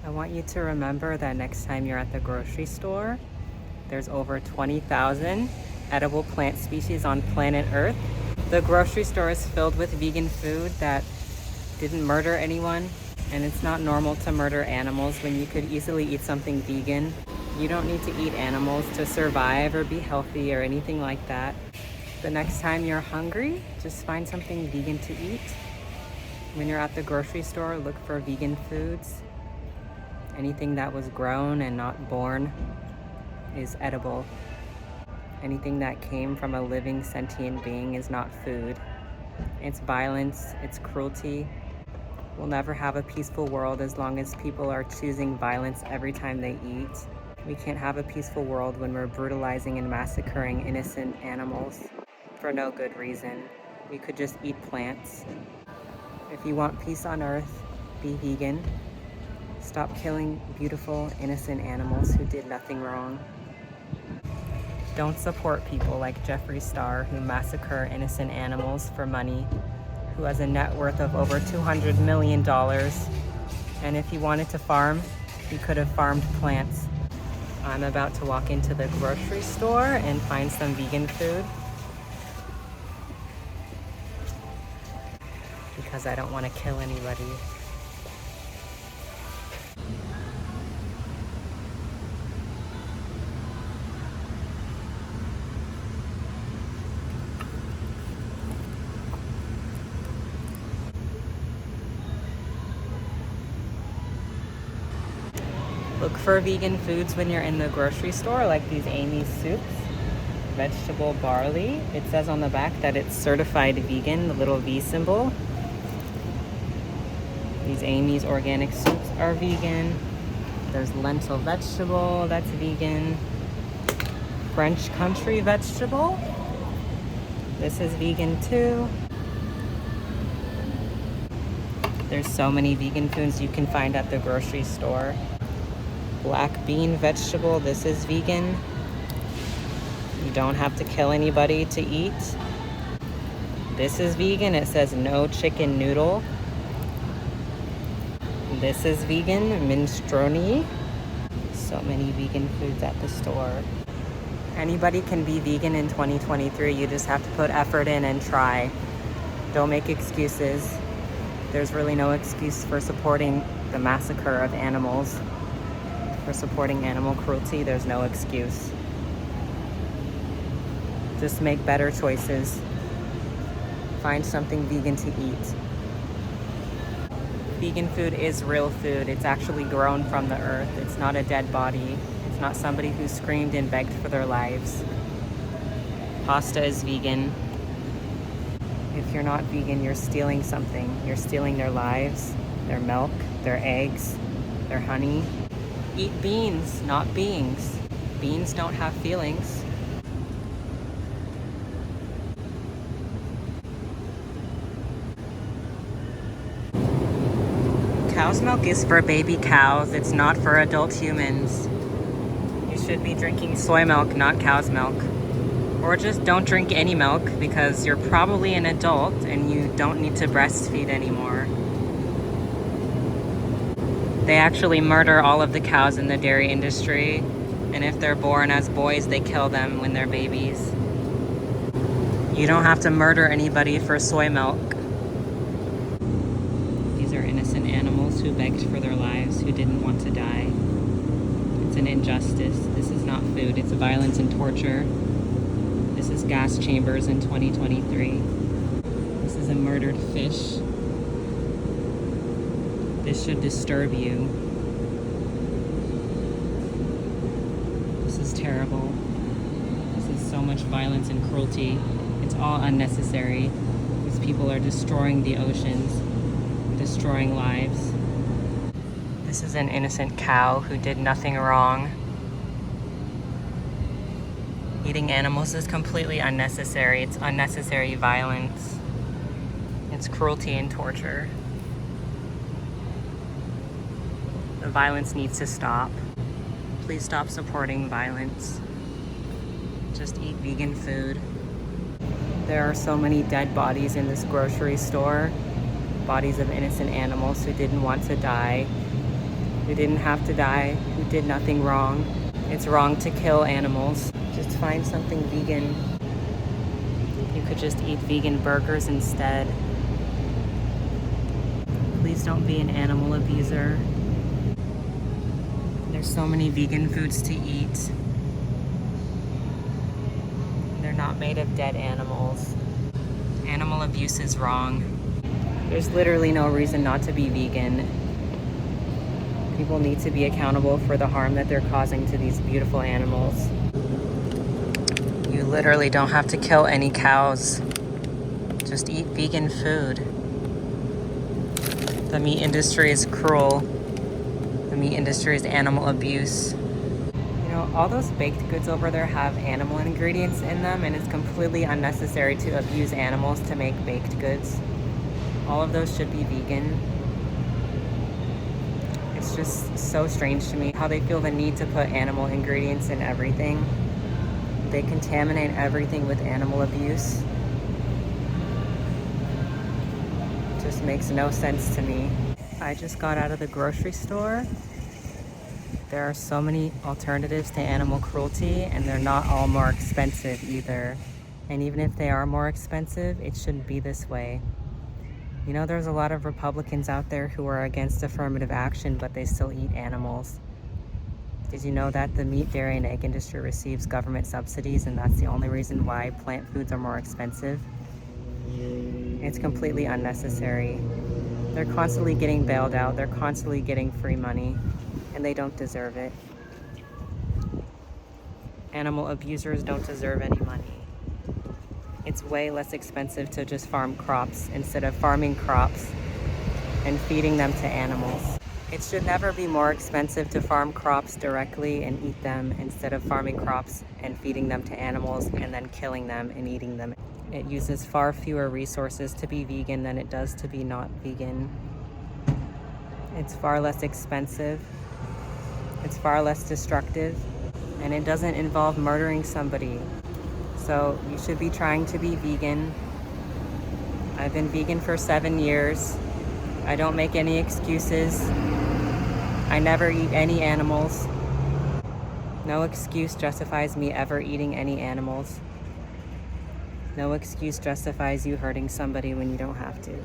I want you to remember that next time you're at the grocery store, there's over 20,000 edible plant species on planet Earth. The grocery store is filled with vegan food that didn't murder anyone, and it's not normal to murder animals when you could easily eat something vegan. You don't need to eat animals to survive or be healthy or anything like that. The next time you're hungry, just find something vegan to eat. When you're at the grocery store, look for vegan foods. Anything that was grown and not born is edible. Anything that came from a living sentient being is not food. It's violence, it's cruelty. We'll never have a peaceful world as long as people are choosing violence every time they eat. We can't have a peaceful world when we're brutalizing and massacring innocent animals for no good reason. We could just eat plants. If you want peace on earth, be vegan. Stop killing beautiful, innocent animals who did nothing wrong. Don't support people like Jeffree Star who massacre innocent animals for money, who has a net worth of over $200 million. And if he wanted to farm, he could have farmed plants. I'm about to walk into the grocery store and find some vegan food because I don't want to kill anybody. Look for vegan foods when you're in the grocery store, like these Amy's soups, vegetable barley. It says on the back that it's certified vegan, the little V symbol. These Amy's organic soups are vegan. There's lentil vegetable, that's vegan. French country vegetable. This is vegan too. There's so many vegan foods you can find at the grocery store. Black bean vegetable, this is vegan. You don't have to kill anybody to eat. This is vegan, it says no chicken noodle. This is vegan, minestrone. So many vegan foods at the store. Anybody can be vegan in 2023, you just have to put effort in and try. Don't make excuses. There's really no excuse for supporting the massacre of animals. For supporting animal cruelty, there's no excuse. Just make better choices. Find something vegan to eat. Vegan food is real food. It's actually grown from the earth. It's not a dead body. It's not somebody who screamed and begged for their lives. Pasta is vegan. If you're not vegan, you're stealing something. You're stealing their lives, their milk, their eggs, their honey. Eat beans, not beings. Beans don't have feelings. Cow's milk is for baby cows. It's not for adult humans. You should be drinking soy milk, not cow's milk. Or just don't drink any milk because you're probably an adult and you don't need to breastfeed anymore. They actually murder all of the cows in the dairy industry, and if they're born as boys, they kill them when they're babies. You don't have to murder anybody for soy milk. These are innocent animals who begged for their lives, who didn't want to die. It's an injustice. This is not food, it's violence and torture. This is gas chambers in 2023. This is a murdered fish. This should disturb you. This is terrible. This is so much violence and cruelty. It's all unnecessary. These people are destroying the oceans, destroying lives. This is an innocent cow who did nothing wrong. Eating animals is completely unnecessary. It's unnecessary violence. It's cruelty and torture. The violence needs to stop. Please stop supporting violence. Just eat vegan food. There are so many dead bodies in this grocery store. Bodies of innocent animals who didn't want to die. who didn't have to die, who did nothing wrong. It's wrong to kill animals. Just find something vegan. You could just eat vegan burgers instead. Please don't be an animal abuser. There's so many vegan foods to eat. They're not made of dead animals. Animal abuse is wrong. There's literally no reason not to be vegan. People need to be accountable for the harm that they're causing to these beautiful animals. You literally don't have to kill any cows. Just eat vegan food. The meat industry is cruel. The meat industry is animal abuse. You know, all those baked goods over there have animal ingredients in them, and it's completely unnecessary to abuse animals to make baked goods. All of those should be vegan. It's just so strange to me how they feel the need to put animal ingredients in everything. They contaminate everything with animal abuse. It just makes no sense to me. I just got out of the grocery store. There are so many alternatives to animal cruelty, and they're not all more expensive either. And even if they are more expensive, it shouldn't be this way. You know, there's a lot of Republicans out there who are against affirmative action, but they still eat animals. Did you know that the meat, dairy, and egg industry receives government subsidies, and that's the only reason why plant foods are more expensive? It's completely unnecessary. They're constantly getting bailed out. They're constantly getting free money, and they don't deserve it. Animal abusers don't deserve any money. It's way less expensive to just farm crops instead of farming crops and feeding them to animals. It should never be more expensive to farm crops directly and eat them instead of farming crops and feeding them to animals and then killing them and eating them. It uses far fewer resources to be vegan than it does to be not vegan. It's far less expensive. It's far less destructive, and it doesn't involve murdering somebody. So you should be trying to be vegan. I've been vegan for 7 years. I don't make any excuses. I never eat any animals. No excuse justifies me ever eating any animals. No excuse justifies you hurting somebody when you don't have to.